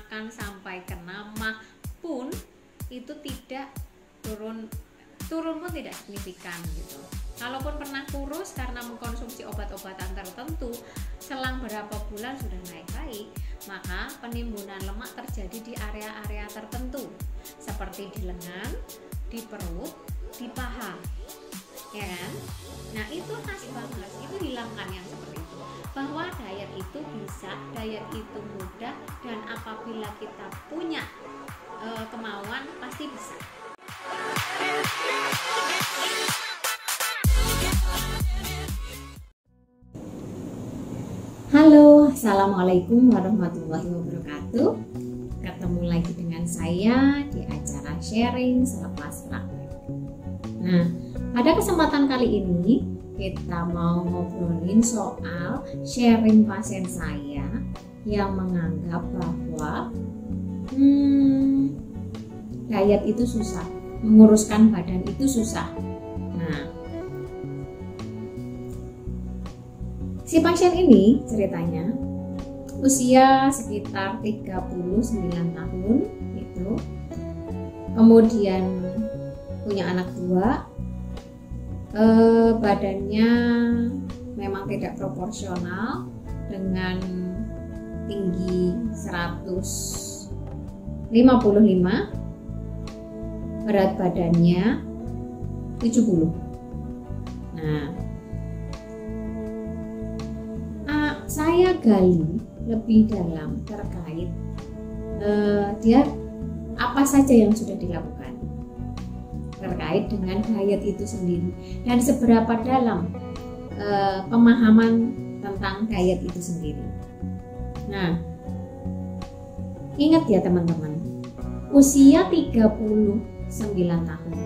makan sampai kena mah pun itu tidak turun pun tidak signifikan gitu. Kalaupun pernah kurus karena mengkonsumsi obat-obatan tertentu, selang berapa bulan sudah naik, maka penimbunan lemak terjadi di area-area tertentu seperti di lengan, di perut, di paha, ya kan? Nah itu khas banget, itu hilangkan yang seperti itu. Bahwa diet itu bisa, diet itu mudah, dan apabila kita punya kemauan pasti bisa. Halo, assalamualaikum warahmatullahi wabarakatuh. Ketemu lagi dengan saya di acara sharing selepas praktek. Nah, pada kesempatan kali ini kita mau ngobrolin soal sharing pasien saya yang menganggap bahwa diet itu susah, menguruskan badan itu susah. Nah, si pasien ini ceritanya usia sekitar 39 tahun itu, kemudian punya anak 2, badannya memang tidak proporsional dengan tinggi 155, berat badannya 70. Nah, saya gali lebih dalam terkait dia apa saja yang sudah dilakukan terkait dengan diet itu sendiri dan seberapa dalam pemahaman tentang diet itu sendiri. Nah, ingat ya teman-teman, usia 39 tahun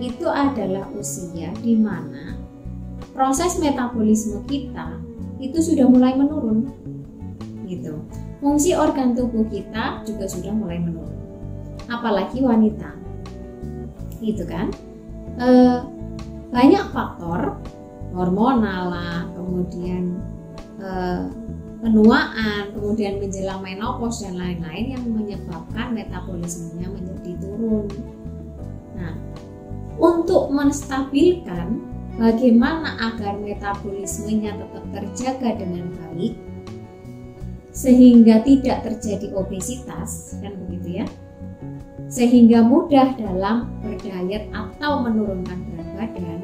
itu adalah usia di mana proses metabolisme kita itu sudah mulai menurun gitu. Fungsi organ tubuh kita juga sudah mulai menurun, apalagi wanita gitu kan. Banyak faktor hormonal lah, kemudian penuaan, kemudian menjelang menopause dan lain-lain yang menyebabkan metabolismenya menjadi turun. Nah, untuk menstabilkan bagaimana agar metabolismenya tetap terjaga dengan baik sehingga tidak terjadi obesitas, kan begitu ya, sehingga mudah dalam berdiet atau menurunkan berat badan,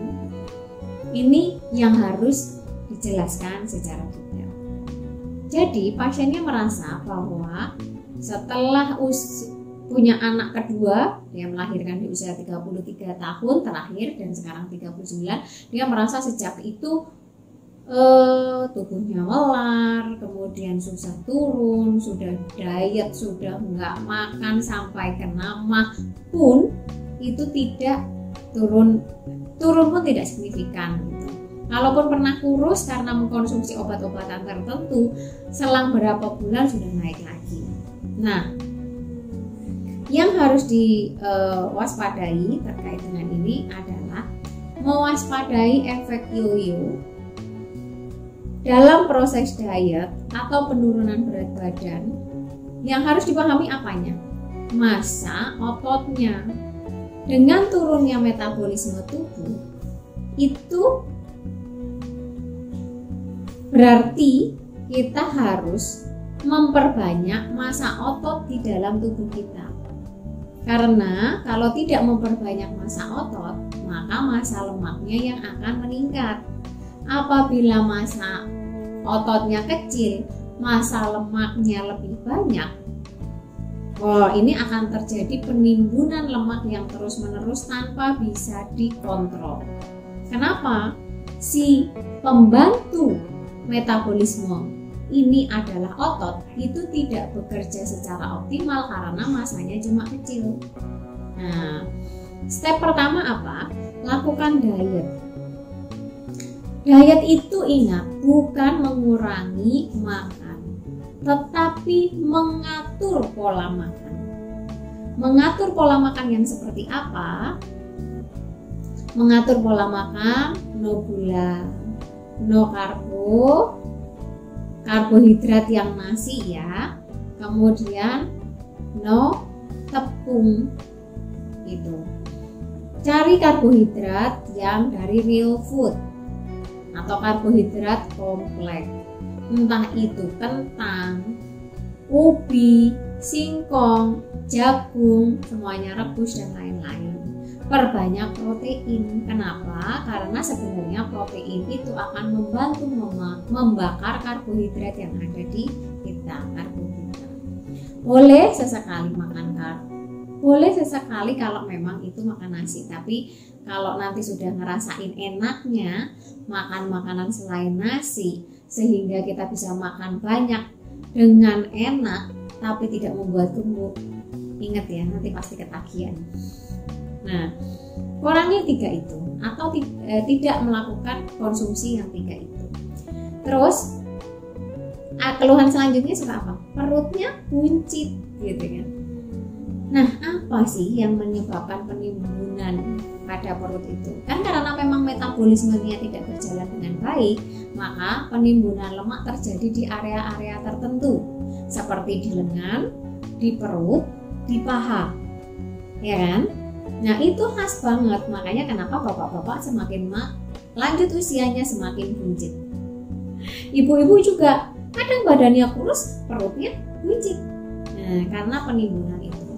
ini yang harus dijelaskan secara detail. Jadi pasiennya merasa bahwa setelah punya anak kedua, dia melahirkan di usia 33 tahun terakhir dan sekarang 39, dia merasa sejak itu tubuhnya melar, kemudian susah turun, sudah diet, sudah nggak makan sampai kena mah pun itu tidak turun pun tidak signifikan gitu. Kalaupun pernah kurus karena mengkonsumsi obat-obatan tertentu, selang berapa bulan sudah naik lagi. Nah, yang harus diwaspadai terkait dengan ini adalah mewaspadai efek yoyo dalam proses diet atau penurunan berat badan. Yang harus dipahami apanya? Massa ototnya. Dengan turunnya metabolisme tubuh, itu berarti kita harus memperbanyak massa otot di dalam tubuh kita. Karena kalau tidak memperbanyak massa otot, maka massa lemaknya yang akan meningkat. Apabila massa ototnya kecil, massa lemaknya lebih banyak, ini akan terjadi penimbunan lemak yang terus-menerus tanpa bisa dikontrol. Kenapa? Si pembantu metabolisme ini adalah otot, itu tidak bekerja secara optimal karena masanya cuma kecil. Nah, step pertama apa? Lakukan diet. Diet itu ingat, bukan mengurangi makan, tetapi mengatur pola makan. Mengatur pola makan yang seperti apa? Mengatur pola makan, no gula, no karbo, karbohidrat yang nasi ya, kemudian no tepung itu. Cari karbohidrat yang dari real food atau karbohidrat kompleks, entah itu kentang, ubi, singkong, jagung, semuanya rebus dan lain-lain. Perbanyak protein. Kenapa? Karena sebenarnya protein itu akan membantu membakar karbohidrat yang ada di kita. Karbohidrat boleh sesekali makan karbo, boleh sesekali kalau memang itu makan nasi. Tapi kalau nanti sudah ngerasain enaknya makan makanan selain nasi, sehingga kita bisa makan banyak dengan enak tapi tidak membuat gemuk, ingat ya, nanti pasti ketagihan. Nah, kurangi 3 itu atau tidak melakukan konsumsi yang 3 itu. Terus keluhan selanjutnya suka apa? Perutnya buncit gitu kan. Nah, apa sih yang menyebabkan penimbunan pada perut itu? Kan karena memang metabolismenya tidak berjalan dengan baik, maka penimbunan lemak terjadi di area-area tertentu seperti di lengan, di perut, di paha, ya kan? Nah, itu khas banget, makanya kenapa bapak-bapak semakin lanjut usianya semakin buncit. Ibu-ibu juga kadang badannya kurus, perutnya buncit. Nah, karena penimbunan itu.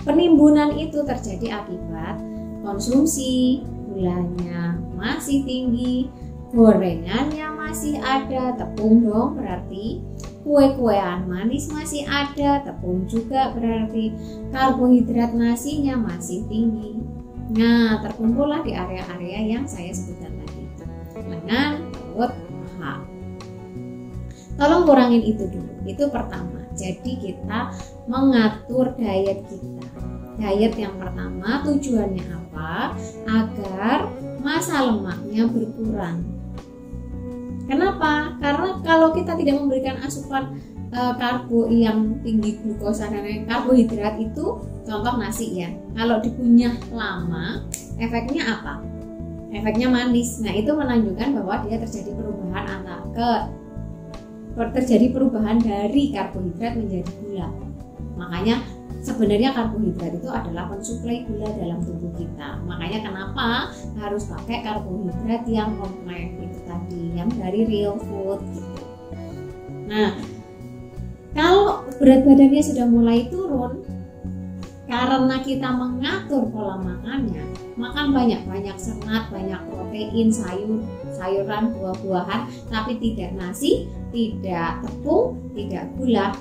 Penimbunan itu terjadi akibat konsumsi gulanya masih tinggi, gorengannya masih ada, tepung dong berarti, kue-kuean manis masih ada, tepung juga berarti, karbohidrat nasinya masih tinggi. Nah, terkumpullah di area-area yang saya sebutkan tadi, lengan, perut, paha. Tolong kurangin itu dulu, itu pertama. Jadi kita mengatur diet kita. Diet yang pertama tujuannya apa? Agar massa lemaknya berkurang. Kenapa? Karena kalau kita tidak memberikan asupan karbo yang tinggi glukosa dan karbohidrat itu, contoh nasi ya, kalau dikunyah lama efeknya apa? Efeknya manis. Nah, itu menunjukkan bahwa dia terjadi perubahan dari karbohidrat menjadi gula. Makanya sebenarnya karbohidrat itu adalah pensuplai gula dalam tubuh kita. Makanya kenapa harus pakai karbohidrat yang kompleks itu tadi, yang dari real food gitu. Nah, kalau berat badannya sudah mulai turun karena kita mengatur pola makannya, makan banyak-banyak serat, banyak protein, sayuran, buah-buahan, tapi tidak nasi, tidak tepung, tidak gula,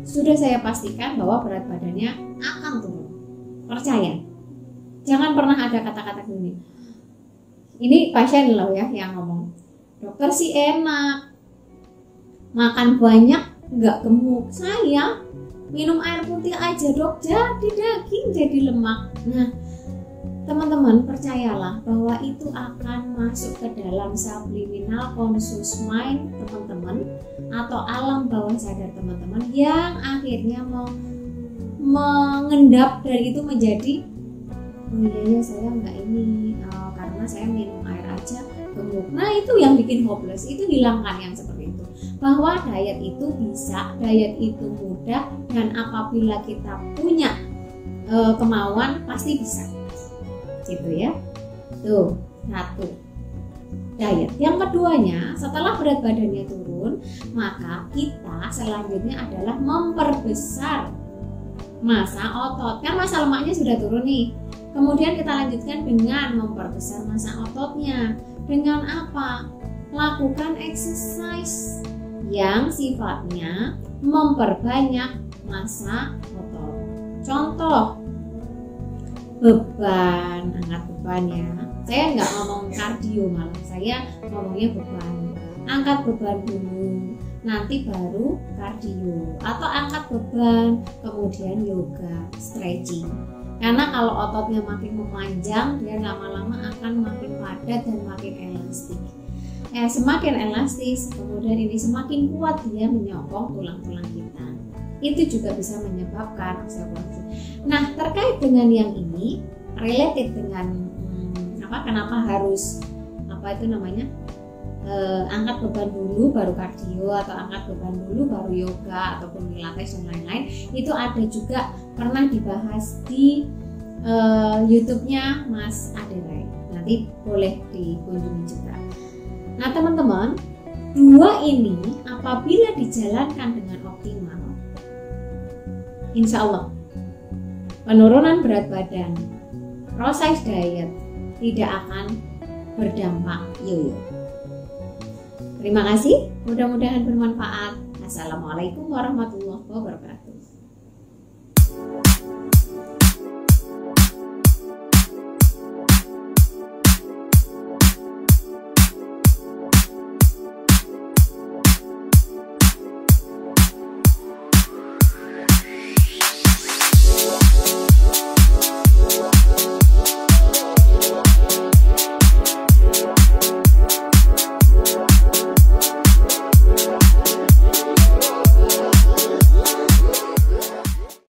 sudah saya pastikan bahwa berat badannya akan turun. Percaya. Jangan pernah ada kata-kata gini. Ini pasien loh ya yang ngomong, dokter sih enak, makan banyak nggak gemuk. Saya minum air putih aja dok, jadi daging, jadi lemak. Nah, teman-teman percayalah bahwa itu akan masuk ke dalam subliminal conscious mind teman-teman atau alam bawah sadar teman-teman, yang akhirnya mengendap dari itu menjadi, oh iya ya saya nggak ini karena saya minum air aja gemuk. Nah, itu yang bikin hopeless. Itu hilangkan yang seperti itu, bahwa diet itu bisa, diet itu mudah, dan apabila kita punya kemauan pasti bisa gitu ya. Tuh, satu diet. Yang keduanya, setelah berat badannya turun, maka kita selanjutnya adalah memperbesar massa otot. Kan massa lemaknya sudah turun nih, kemudian kita lanjutkan dengan memperbesar massa ototnya. Dengan apa? Lakukan exercise yang sifatnya memperbanyak massa otot. Contoh, beban, angkat beban ya. Saya nggak ngomong kardio, malah saya ngomongnya beban. Angkat beban dulu, nanti baru kardio. Atau angkat beban, kemudian yoga, stretching. Karena kalau ototnya makin memanjang, dia lama-lama akan makin padat dan makin elastis. Semakin elastis, kemudian ini semakin kuat dia menyokong tulang-tulang kita. Itu juga bisa menyebabkan osteoporosis. Nah, terkait dengan yang ini, related dengan kenapa harus angkat beban dulu baru kardio, atau angkat beban dulu baru yoga ataupun pilates dan lain-lain. Itu ada juga pernah dibahas di YouTube-nya Mas Aderai. Nanti boleh dikunjungi juga. Nah teman-teman, dua ini apabila dijalankan dengan optimal, insya Allah penurunan berat badan, proses diet tidak akan berdampak yoyo. Terima kasih, mudah-mudahan bermanfaat. Assalamualaikum warahmatullahi wabarakatuh.